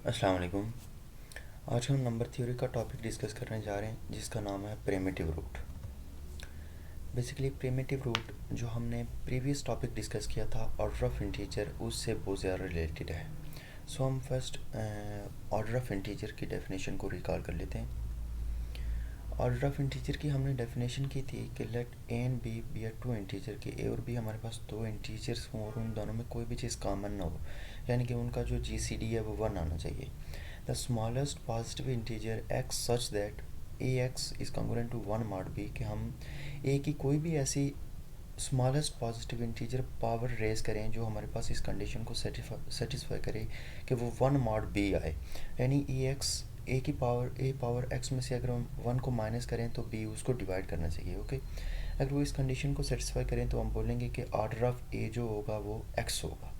अस्सलाम वालेकुम। आज हम नंबर थ्योरी का टॉपिक डिस्कस करने जा रहे हैं जिसका नाम है primitive root. Basically primitive root जो हमने प्रीवियस टॉपिक डिस्कस किया था ऑर्डर ऑफ इंटीजर उससे बहुत ज़्यादा रिलेटेड है। सो हम फर्स्ट ऑर्डर ऑफ इंटीजर की डेफिनेशन को रिकॉल कर लेते हैं। ऑर्डर ऑफ इंटीजर की हमने डेफिनेशन की थी कि let a and b b are two integer के ए और बी हमारे पास दो इंटीजर्स हों और उन दोनों में कोई भी चीज़ कॉमन ना हो, यानी कि उनका जो जीसीडी है वो 1 आना चाहिए। The smallest positive integer x such that ax is congruent to 1 mod b, कि हम a की कोई भी ऐसी smallest positive integer power raise करें जो हमारे पास इस कंडीशन को सेटिस्फाई करे कि वो 1 मॉड b आए, यानी ए की पावर ए पावर x में से अगर हम 1 को माइनस करें तो b उसको डिवाइड करना चाहिए। ओके, अगर वो इस कंडीशन को सेटिस्फाई करें तो हम बोलेंगे कि ऑर्डर ऑफ a जो होगा वो x होगा।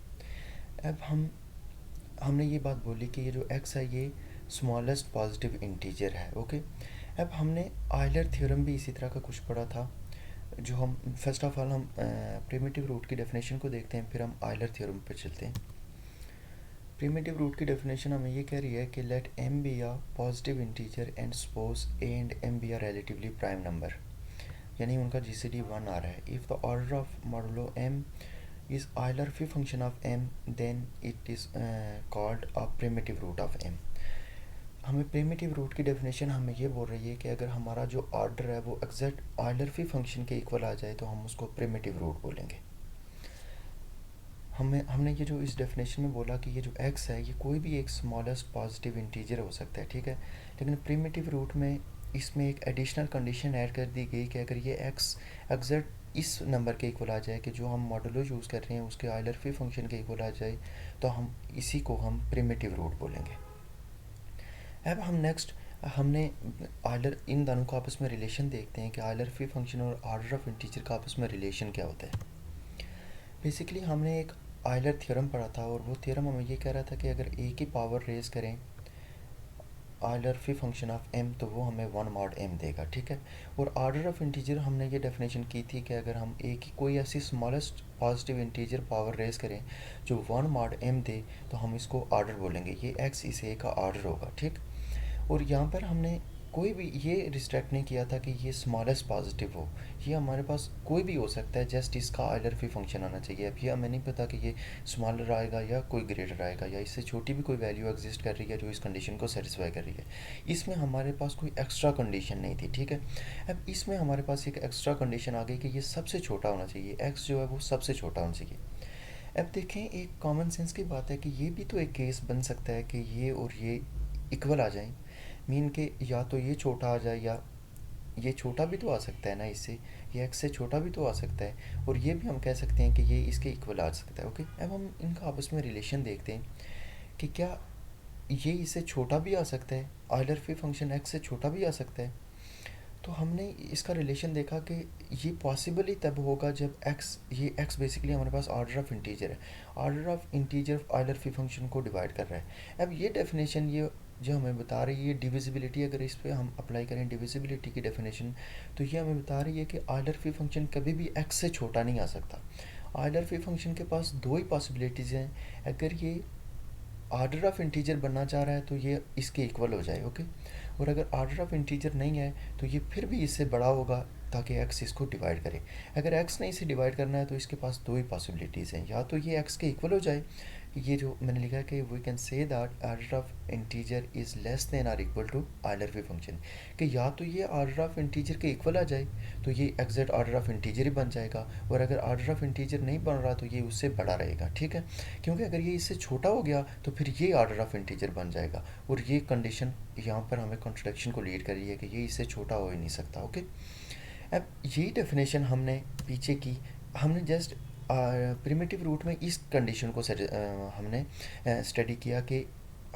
अब हमने ये बात बोली कि ये जो x है ये स्मॉलेस्ट पॉजिटिव इंटीजर है। ओके, अब हमने आयलर थ्योरम भी इसी तरह का कुछ पढ़ा था। जो हम फर्स्ट ऑफ ऑल हम प्रिमिटिव रूट की डेफिनेशन को देखते हैं, फिर हम आयलर थ्योरम पर चलते हैं। प्रिमिटिव रूट की डेफिनेशन हमें ये कह रही है कि let m be a positive integer and suppose a and m be a relatively prime number, यानी उनका जीसीडी 1 आ रहा है। If the order of modulo m is Euler free function of m, then it is called a primitive root of m। हमें primitive root की definition हमें ये बोल रही है कि अगर हमारा जो ऑर्डर है वो एग्जैक्ट ऑयलर फ्री फंक्शन के इक्वल आ जाए तो हम उसको प्रिमिटिव रूट बोलेंगे। हमने ये जो इस डेफिनेशन में बोला कि ये जो x है ये कोई भी एक स्मॉलेस्ट पॉजिटिव इंटीजर हो सकता है, ठीक है। लेकिन प्रिमिटिव रूट में इसमें एक एडिशनल कंडीशन ऐड कर दी गई कि अगर ये x एग्जैक्ट इस नंबर के इक्वल आ जाए कि जो हम मॉडुलो यूज़ कर रहे हैं उसके ऑयलर फ्री फंक्शन के इक्वल आ जाए तो हम इसी को हम प्रिमिटिव रूट बोलेंगे। अब हम नेक्स्ट हमने ऑयलर इन दोनों का आपस में रिलेशन देखते हैं कि ऑयलर फ्री फंक्शन और ऑर्डर ऑफ इंटीजर का आपस में रिलेशन क्या होता है। बेसिकली हमने एक आयलर थ्योरम पढ़ा था और वो थ्योरम हमें ये कह रहा था कि अगर ए की पावर रेज करें Euler free function of m तो वो हमें 1 मॉड m देगा, ठीक है। और ऑर्डर ऑफ इंटीजर हमने ये डेफिनेशन की थी कि अगर हम a की कोई ऐसी smallest positive integer power raise करें जो 1 मॉड m दे तो हम इसको ऑर्डर बोलेंगे, ये x इस a का ऑर्डर होगा, ठीक। और यहाँ पर हमने कोई भी ये रिस्ट्रिक्ट नहीं किया था कि ये स्मॉलेस्ट पॉजिटिव हो, ये हमारे पास कोई भी हो सकता है, जस्ट इसका आयलर फ्री फंक्शन आना चाहिए। अब ये हमें नहीं पता कि ये स्मॉलर आएगा या कोई ग्रेटर आएगा या इससे छोटी भी कोई वैल्यू एग्जिस्ट कर रही है जो इस कंडीशन को सेटिस्फाई कर रही है। इसमें हमारे पास कोई एक्स्ट्रा कंडीशन नहीं थी, ठीक है। अब इसमें हमारे पास एक एक्स्ट्रा कंडीशन आ गई कि ये सबसे छोटा होना चाहिए, एक्स जो है वो सबसे छोटा होना चाहिए। अब देखें, एक कॉमन सेंस की बात है कि ये भी तो एक केस बन सकता है कि ये और ये इक्वल आ जाएं, मीन के या तो ये छोटा आ जाए या ये छोटा भी तो आ सकता है ना इससे, ये एक्स से छोटा भी तो आ सकता है, और ये भी हम कह सकते हैं कि ये इसके इक्वल आ सकता है। ओके, अब हम इनका आपस में रिलेशन देखते हैं कि क्या ये इससे छोटा भी आ सकता है, ऑयलर फ्री फंक्शन एक्स से छोटा भी आ सकता है। तो हमने इसका रिलेशन देखा कि ये पॉसिबल ही तब होगा जब x, ये x बेसिकली हमारे पास ऑर्डर ऑफ इंटीजर है, order of integer Euler phi function को डिवाइड कर रहा है। अब ये डेफिनेशन ये जो हमें बता रही है डिविजिबिलिटी, अगर इस पर हम अप्लाई करें डिविजिबिलिटी की डेफिनेशन तो ये हमें बता रही है कि ऑयलर फ्री फंक्शन कभी भी x से छोटा नहीं आ सकता। ऑयलर फ्री फंक्शन के पास दो ही पॉसिबिलिटीज़ हैं, अगर ये ऑर्डर ऑफ इंटीजर बनना चाह रहा है तो ये इसके इक्वल हो जाए, ओके। और अगर ऑर्डर ऑफ इंटीजर नहीं है तो ये फिर भी इससे बड़ा होगा ताकि x इसको डिवाइड करे। अगर x ने इसे डिवाइड करना है तो इसके पास दो ही पॉसिबिलिटीज़ हैं, या तो ये x के इक्वल हो जाए, ये जो मैंने लिखा है कि we can say that order of integer is less than और equal to Euler phi function, कि या तो ये ऑर्डर ऑफ इंटीजर के इक्वल आ जाए तो ये एग्जैक्ट ऑर्डर ऑफ इंटीजर ही बन जाएगा, और अगर ऑर्डर ऑफ इंटीजर नहीं बन रहा तो ये उससे बड़ा रहेगा, ठीक है। क्योंकि अगर ये इससे छोटा हो गया तो फिर ये ऑर्डर ऑफ इंटीजर बन जाएगा, और ये कंडीशन यहाँ पर हमें कॉन्ट्रडिक्शन को लीड कर रही है कि ये इससे छोटा हो ही नहीं सकता, ओके। अब यही डेफिनेशन हमने पीछे की, हमने जस्ट प्रिमिटिव रूट में इस कंडीशन को हमने स्टडी किया कि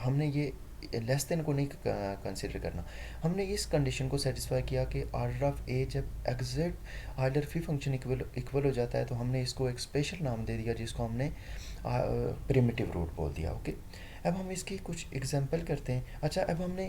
हमने ये लेस देन को नहीं कंसिडर करना, हमने इस कंडीशन को सेटिस्फाई किया कि ऑर्डर ऑफ ए जब exact order free function equal हो जाता है तो हमने इसको एक स्पेशल नाम दे दिया जिसको हमने प्रिमिटिव रूट बोल दिया। ओके, अब हम इसकी कुछ एग्जांपल करते हैं। अच्छा, अब हमने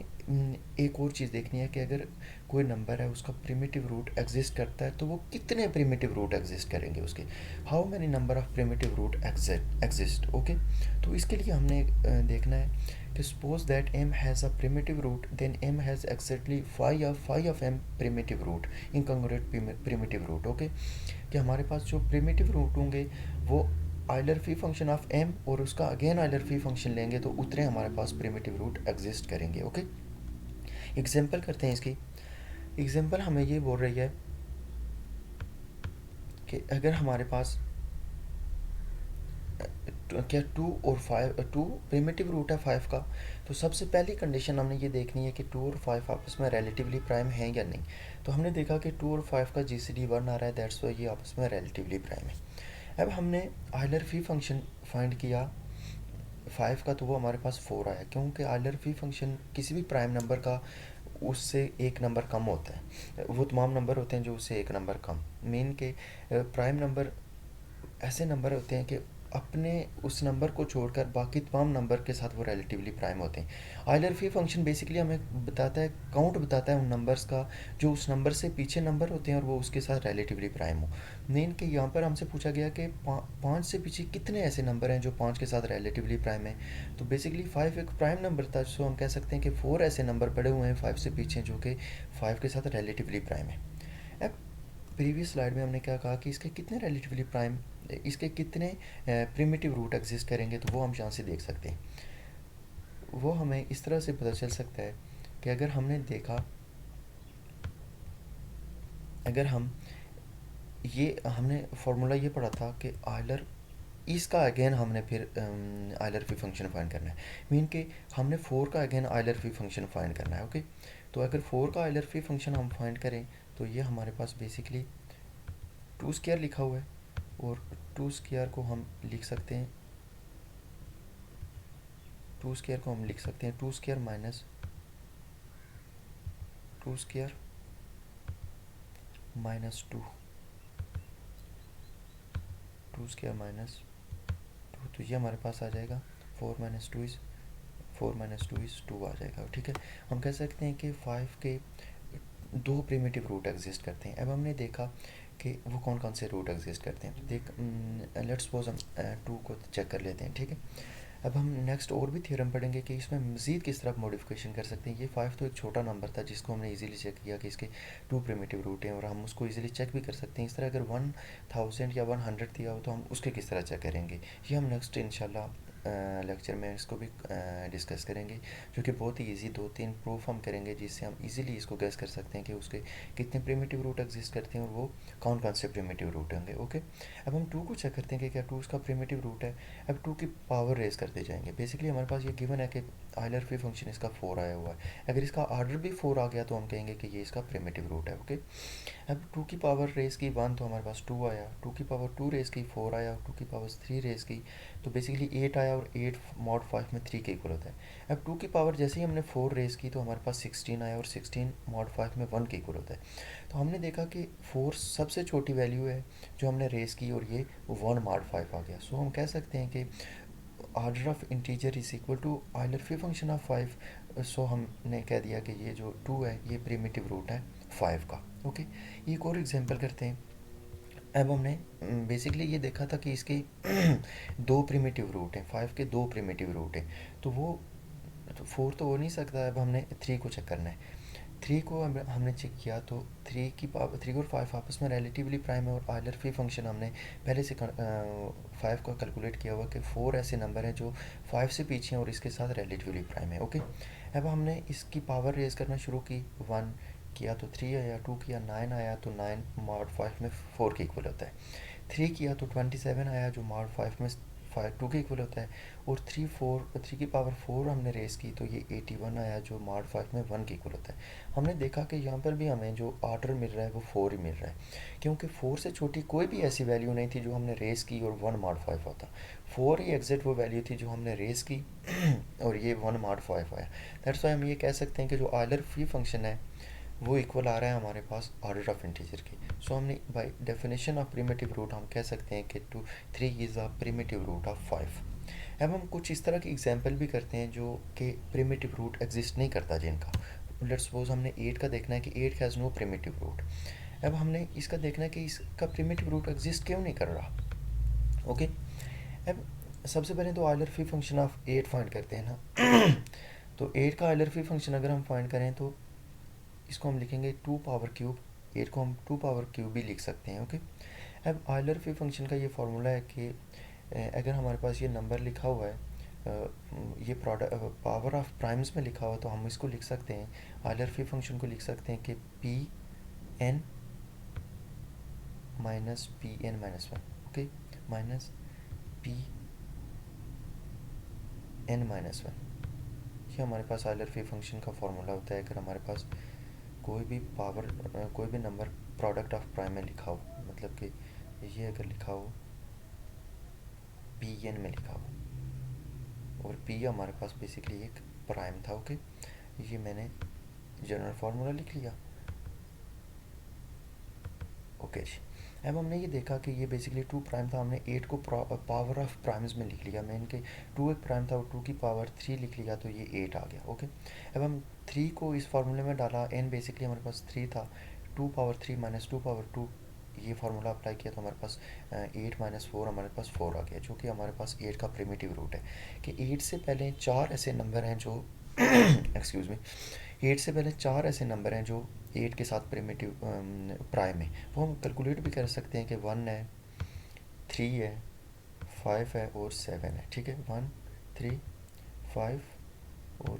एक और चीज़ देखनी है कि अगर कोई नंबर है उसका प्रिमिटिव रूट एग्जिस्ट करता है तो वो कितने प्रिमिटिव रूट एग्जिस्ट करेंगे उसके, how many number of primitive root exist. Okay, तो इसके लिए हमने देखना है कि suppose that m has a primitive root, then m has exactly phi of m primitive root, incongruent primitive root. Okay, कि हमारे पास जो प्रिमिटिव रूट होंगे वो Euler phi function of m और उसका अगेन आइलर फी फंक्शन लेंगे तो उतने हमारे पास प्रिमिटिव रूट एग्जिस्ट करेंगे। ओके, एग्जांपल करते हैं इसकी। एग्जांपल हमें ये बोल रही है कि अगर हमारे पास क्या टू और फाइव, टू प्रिमिटिव रूट है फाइव का, तो सबसे पहली कंडीशन हमने ये देखनी है कि टू और फाइव आपस में रिलेटिवली प्राइम हैं या नहीं। तो हमने देखा कि टू और फाइव का जीसीडी वन आ रहा है, दैट्स वाई ये आपस में रिलेटिवली प्राइम है। अब हमने आइलर फी फंक्शन फाइंड किया फाइव का, तो वो हमारे पास फोर आया, क्योंकि आइलर फी फंक्शन किसी भी प्राइम नंबर का उससे एक नंबर कम होता है। वो तमाम नंबर होते हैं जो उससे एक नंबर कम, मीन के प्राइम नंबर ऐसे नंबर होते हैं कि अपने उस नंबर को छोड़कर बाकी तमाम नंबर के साथ वो रिलेटिवली प्राइम होते हैं। आइलर फी फंक्शन बेसिकली हमें बताता है, काउंट बताता है उन नंबर्स का जो उस नंबर से पीछे नंबर होते हैं और वो उसके साथ रिलेटिवली प्राइम हो। मीन कि यहाँ पर हमसे पूछा गया कि पाँच से पीछे कितने ऐसे नंबर हैं जो पाँच के साथ रिलेटिवली प्राइम है। तो बेसिकली फाइव एक प्राइम नंबर था, सो हम कह सकते हैं कि फोर ऐसे नंबर पड़े हुए हैं फाइव से पीछे जो कि फाइव के साथ रिलेटिवली प्राइम है। अब प्रीवियस स्लाइड में हमने क्या कहा कि इसके कितने रिलेटिवली प्राइम, इसके कितने प्रिमिटिव रूट एग्जिस्ट करेंगे, तो वो हम यहाँ से देख सकते हैं। वो हमें इस तरह से पता चल सकता है कि अगर हमने देखा, अगर हम ये हमने फार्मूला ये पढ़ा था कि आइलर, इसका अगेन हमने फिर आइलर फी फंक्शन फाइंड करना है, मीन कि हमने फोर का again Euler phi function find करना है। ओके, तो अगर फोर का आइलर फी फंक्शन हम फाइंड करें तो ये हमारे पास बेसिकली टू स्क्वायर लिखा हुआ है, और टू स्क्वायर को हम लिख सकते हैं, टू स्क्वायर को हम लिख सकते हैं two square minus two square minus two, two square minus two, तो ये हमारे पास आ जाएगा four minus two is, four minus two is two आ जाएगा। ठीक है, हम कह सकते हैं कि फाइव के दो प्रिमिटिव रूट एग्जिस्ट करते हैं। अब हमने देखा कि वो कौन कौन से रूट एग्जिस्ट करते हैं, देख लेट्स सपोज हम टू को चेक कर लेते हैं। ठीक है, अब हम नेक्स्ट और भी थ्योरम पढ़ेंगे कि इसमें मज़ीद किस तरह मॉडिफिकेशन कर सकते हैं। ये फाइव तो एक छोटा नंबर था जिसको हमने इजीली चेक किया कि इसके टू प्रिमिटिव रूट हैं, और हम उसको इजीली चेक भी कर सकते हैं। इस तरह अगर 1000 या 100 दिया हो तो हम उसके किस तरह चेक करेंगे, ये हम नेक्स्ट इंशाल्लाह लेक्चर में इसको भी डिस्कस करेंगे, जो कि बहुत ही इजी दो तीन प्रूफ हम करेंगे जिससे हम इजीली इसको गैस कर सकते हैं कि उसके कितने प्रिमिटिव रूट एग्जिस्ट करते हैं और वो कौन कौन से प्रिमिटिव रूट होंगे। ओके, अब हम टू को चेक करते हैं कि क्या टू उसका प्रिमिटिव रूट है। अब टू की पावर रेज करते जाएंगे। बेसिकली हमारे पास ये गिवन है कि आइलर फी फंक्शन इसका फोर आया हुआ है, अगर इसका आर्डर भी फोर आ गया तो हम कहेंगे कि ये इसका प्रिमिटिव रूट है। ओके, अब टू की पावर रेस की वन तो हमारे पास टू आया, टू की पावर टू रेस की फोर आया, टू की पावर थ्री रेस की तो बेसिकली एट आया, और एट मॉड फाइव में थ्री के इक्वल होता है। अब टू की पावर जैसे ही हमने फोर रेस की तो हमारे पास सिक्सटीन आया, और सिक्सटीन मॉड फाइव में वन के इक्वल होता है। तो हमने देखा कि फोर सबसे छोटी वैल्यू है जो हमने रेस की, और ये वन मॉड फाइव आ गया। सो हम कह सकते हैं कि order of integer is equal to Euler phi function of five. So हमने कह दिया कि ये जो टू है ये प्रिमिटिव रूट है फाइव का। ओके, एक और एग्जांपल करते हैं। अब हमने बेसिकली ये देखा था कि इसके दो प्रिमिटिव रूट हैं, फाइव के दो प्रिमिटिव रूट हैं, तो वो तो फोर तो हो नहीं सकता। अब हमने थ्री को चेक करना है। थ्री को हमने चेक किया तो थ्री की पावर, थ्री और फाइव आपस में रिलेटिवली प्राइम है, और आइलर फी फंक्शन हमने पहले से फाइव का कैलकुलेट किया हुआ कि फोर ऐसे नंबर हैं जो फाइव से पीछे हैं और इसके साथ रिलेटिवली प्राइम है। ओके, अब हमने इसकी पावर रेज करना शुरू की, वन किया तो थ्री आया, टू किया नाइन आया तो नाइन मॉड फाइव में फोर के इक्वल होता है, थ्री किया तो 27 आया जो मॉड फाइव में फाइव टू के इक्वल होता है, और थ्री की पावर फोर हमने रेस की तो ये 81 आया जो मॉड फाइव में वन के इक्वल होता है। हमने देखा कि यहाँ पर भी हमें जो ऑर्डर मिल रहा है वो फोर ही मिल रहा है, क्योंकि फोर से छोटी कोई भी ऐसी वैल्यू नहीं थी जो हमने रेस की और वन मॉड फाइव होता। फोर ही एग्जैक्ट वो वैल्यू थी जो हमने रेस की और ये वन मॉड फाइव आया। दैट्स वाई हम ये कह सकते हैं कि जो आइलर फी फंक्शन है वो इक्वल आ रहा है हमारे पास ऑर्डर ऑफ इंटीजर के। सो हमने by definition of primitive root हम कह सकते हैं कि 3 is a primitive root of 5। अब हम कुछ इस तरह की एग्जांपल भी करते हैं जो कि प्रिमिटिव रूट एग्जिस्ट नहीं करता जिनका। लेट्स सपोज हमने 8 का देखना है कि 8 हैज़ नो प्रिमिटिव रूट। अब हमने इसका देखना है कि इसका प्रिमिटिव रूट एग्जिस्ट क्यों नहीं कर रहा। ओके, अब सबसे पहले तो आइलर फंक्शन ऑफ 8 फाइंड करते हैं ना। तो 8 का आइलर फंक्शन अगर हम फाइंड करें तो इसको हम लिखेंगे 2 पावर क्यूब। 8 को हम 2 पावर क्यूब भी लिख सकते हैं। ओके, अब आइलर फंक्शन का ये फार्मूला है कि अगर हमारे पास ये नंबर लिखा हुआ है, ये प्रोडक्ट पावर ऑफ प्राइम्स में लिखा हुआ तो हम इसको लिख सकते हैं, आइलर फंक्शन को लिख सकते हैं कि p n minus p n minus one. Okay, minus p n minus one, ये हमारे पास आइलर फंक्शन का फार्मूला होता है। अगर हमारे पास कोई भी पावर कोई भी नंबर प्रोडक्ट ऑफ प्राइम में लिखा हो, मतलब कि ये अगर लिखा हो पी एन में लिखा हो और पी हमारे पास बेसिकली एक प्राइम था। ओके, ये मैंने जनरल फार्मूला लिख लिया। ओके जी, अब हमने ये देखा कि ये बेसिकली 2 प्राइम था, हमने 8 को पावर ऑफ प्राइम्स में लिख लिया। मैं इनके 2 एक प्राइम था और 2 की पावर 3 लिख लिया तो ये 8 आ गया। ओके, अब हम 3 को इस फार्मूले में डाला, n बेसिकली हमारे पास 3 था, 2 पावर 3 माइनस 2 पावर 2, ये फार्मूला अप्लाई किया तो हमारे पास 8 माइनस 4 हमारे पास 4 आ गया, जो कि हमारे पास 8 का प्रिमिटिव रूट है। कि 8 से पहले 4 ऐसे नंबर हैं जो एक्सक्यूज़ मी, 8 से पहले 4 ऐसे नंबर हैं जो 8 के साथ प्रिमिटिव प्राइम है। वो हम कैलकुलेट भी कर सकते हैं कि 1 है, 3 है, 5 है और 7 है। ठीक है, 1 3 5 और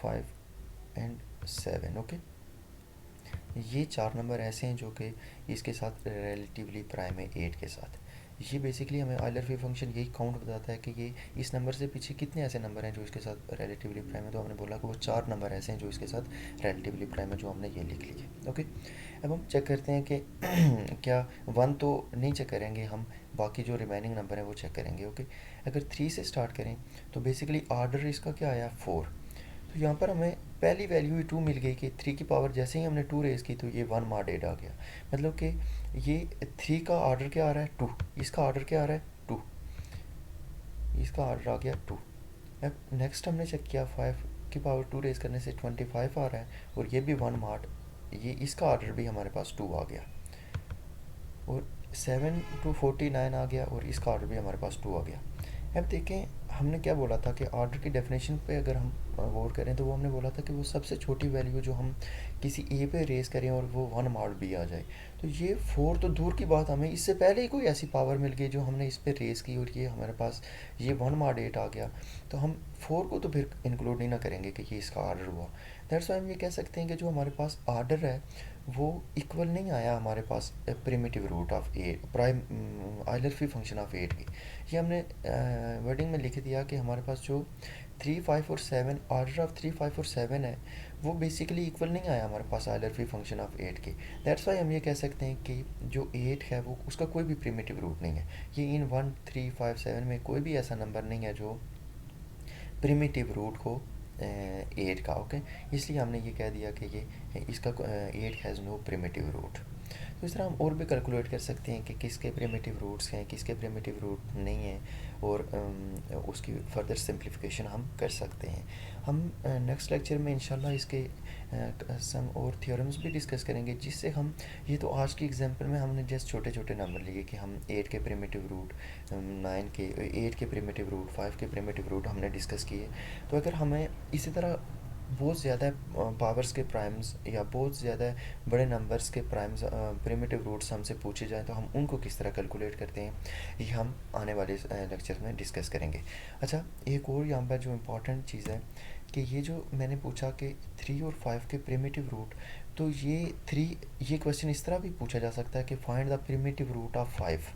5 एंड 7। ओके, ये 4 नंबर ऐसे हैं जो कि इसके साथ रिलेटिवली प्राइम है 8 के साथ। ये बेसिकली हमें आइलर फंक्शन यही काउंट बताता है कि ये इस नंबर से पीछे कितने ऐसे नंबर हैं जो इसके साथ रिलेटिवली प्राइम है। तो हमने बोला कि वो 4 नंबर ऐसे हैं जो इसके साथ रिलेटिवली प्राइम है, जो हमने ये लिख लिए। ओके, अब हम चेक करते हैं कि क्या 1 तो नहीं चेक करेंगे हम, बाकी जो रिमेनिंग नंबर हैं वो चेक करेंगे। ओके, अगर 3 से स्टार्ट करें तो बेसिकली ऑर्डर इसका क्या आया 4। तो यहाँ पर हमें पहली वैल्यू ही 2 मिल गई कि 3 की पावर जैसे ही हमने 2 रेज़ की तो ये 1 मॉड 8 आ गया। मतलब कि ये 3 का ऑर्डर क्या आ रहा है 2, इसका ऑर्डर क्या आ रहा है 2, इसका ऑर्डर आ गया 2। अब नेक्स्ट हमने चेक किया 5 की पावर 2 रेज़ करने से 25 आ रहा है और ये भी 1 मॉड, ये इसका ऑर्डर भी हमारे पास 2 आ गया। और 7 to 49 आ गया और इसका ऑर्डर भी हमारे पास 2 आ गया। अब देखें हमने क्या बोला था कि ऑर्डर की डेफिनेशन पे अगर हम गौर करें तो वो हमने बोला था कि वो सबसे छोटी वैल्यू जो हम किसी ए पे रेस करें और वो 1 मॉड बी आ जाए। तो ये 4 तो दूर की बात, हमें इससे पहले ही कोई ऐसी पावर मिल गई जो हमने इस पे रेस की और ये हमारे पास ये 1 मॉड 8 आ गया। तो हम 4 को तो फिर इंक्लूड नहीं ना करेंगे कि ये इसका ऑर्डर हुआ। दैट्स वाई हम ये कह सकते हैं कि जो हमारे पास ऑर्डर है वो इक्वल नहीं आया हमारे पास primitive root of 8 prime Euler function of 8 की। ये हमने वर्डिंग में लिख दिया कि हमारे पास जो 3 5 और 7 ऑर्डर ऑफ 3 5 और 7 है वो बेसिकली इक्वल नहीं आया हमारे पास आइलर फंक्शन ऑफ 8 के। दैट्स वाई हम ये कह सकते हैं कि जो 8 है वो उसका कोई भी प्रिमिटिव रूट नहीं है। ये इन 1 3 5 7 में कोई भी ऐसा नंबर नहीं है जो प्रिमिटिव रूट हो 8 का। ओके, इसलिए हमने ये कह दिया कि ये इसका 8 हैज़ नो प्रिमिटिव रूट। तो इस तरह हम और भी कैलकुलेट कर सकते हैं कि किसके प्रिमिटिव रूट्स हैं, किसके प्रिमिटिव रूट नहीं हैं, और उसकी फर्दर सिंप्लीफिकेशन हम कर सकते हैं। हम नेक्स्ट लेक्चर में इंशाल्लाह इसके सम और थ्योरम्स भी डिस्कस करेंगे, जिससे हम ये तो आज की एग्जांपल में हमने जस्ट छोटे छोटे नंबर लिए कि हम 8 के प्रिमिटिव रूट 9 के 8 के प्रिमिटिव रूट 5 के प्रिमिटिव रूट हमने डिस्कस किए। तो अगर हमें इसी तरह बहुत ज़्यादा पावर्स के प्राइम्स या बहुत ज़्यादा बड़े नंबर्स के प्राइम्स प्रिमिटिव रूट्स हमसे पूछे जाएँ तो हम उनको किस तरह कैलकुलेट करते हैं, ये हम आने वाले लेक्चर में डिस्कस करेंगे। अच्छा, एक और यहाँ पर जो इम्पोर्टेंट चीज़ है कि ये जो मैंने पूछा कि 3 और 5 के प्रिमिटिव रूट, तो ये क्वेश्चन इस तरह भी पूछा जा सकता है कि find the primitive root of 5,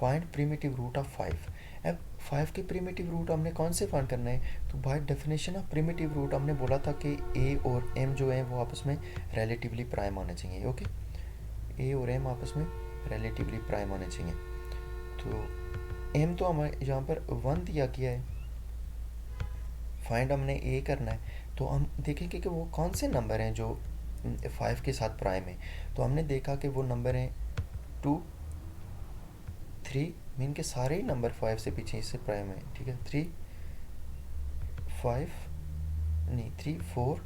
find primitive root of 5। अब 5 के प्रिमिटिव रूट हमने कौन से फाइंड करना है, तो by definition of primitive root हमने बोला था कि ए और एम जो है वो आपस में रिलेटिवली प्राइम आने चाहिए। ओके, ए और एम आपस में रिलेटिवली प्राइम आने चाहिए। तो एम तो हमें यहाँ पर 1 दिया गया है, फाइंड हमने ए करना है, तो हम देखेंगे कि वो कौन से नंबर हैं जो 5 के साथ प्राइम है, तो हमने देखा कि वो नंबर हैं 2, 3, मीन के सारे ही नंबर 5 से पीछे इससे प्राइम है, ठीक है। 3, 5, नहीं 3, 4,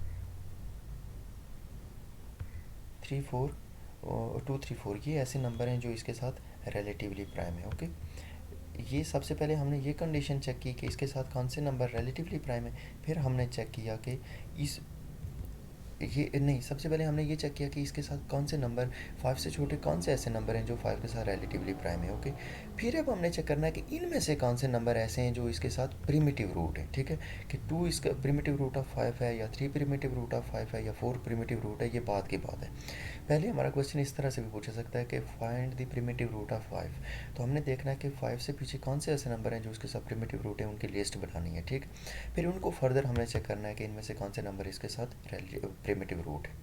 3, 4 और 2, 3, 4, ये ऐसे नंबर हैं जो इसके साथ रिलेटिवली प्राइम है। ओके, ये सबसे पहले हमने ये कंडीशन चेक की कि इसके साथ कौन से नंबर रिलेटिवली प्राइम है। फिर हमने चेक किया कि इस ये नहीं, सबसे पहले हमने ये चेक किया कि इसके साथ कौन से नंबर 5 से छोटे कौन से ऐसे नंबर हैं जो 5 के साथ रिलेटिवली प्राइम है। ओके, फिर अब हमने चेक करना है कि इनमें से कौन से नंबर ऐसे हैं जो इसके साथ प्रिमिटिव रूट है, ठीक है। कि 2 इसका प्रिमिटिव रूट ऑफ 5 है, या 3 प्रिमिटिव रूट ऑफ 5 है, या 4 प्रिमिटिव रूट है, ये बात की बात है। पहले हमारा क्वेश्चन इस तरह से भी पूछा सकता है कि find the primitive root of 5। तो हमने देखना है कि 5 से पीछे कौन से ऐसे नंबर हैं जो इसके साथ प्रिमिटिव रूट है, उनकी लिस्ट बनानी है, ठीक। फिर उनको फर्दर हमने चेक करना है कि इनमें से कौन से नंबर इसके साथ प्रिमिटिव रूट है।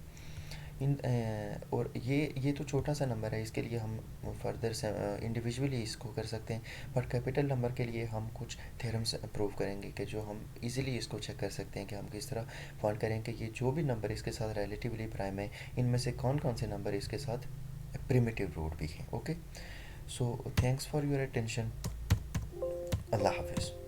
और ये तो छोटा सा नंबर है, इसके लिए हम फर्दर से इंडिविजुअली इसको कर सकते हैं, बट कैपिटल नंबर के लिए हम कुछ थ्योरम्स प्रूव करेंगे कि जो हम इजीली इसको चेक कर सकते हैं कि हम किस तरह फाइंड करें कि ये जो भी नंबर इसके साथ रिलेटिवली प्राइम है, इनमें से कौन कौन से नंबर इसके साथ प्रिमिटिव रूट भी हैं। Okay, so thanks for your attention. अल्लाह हाफिज़।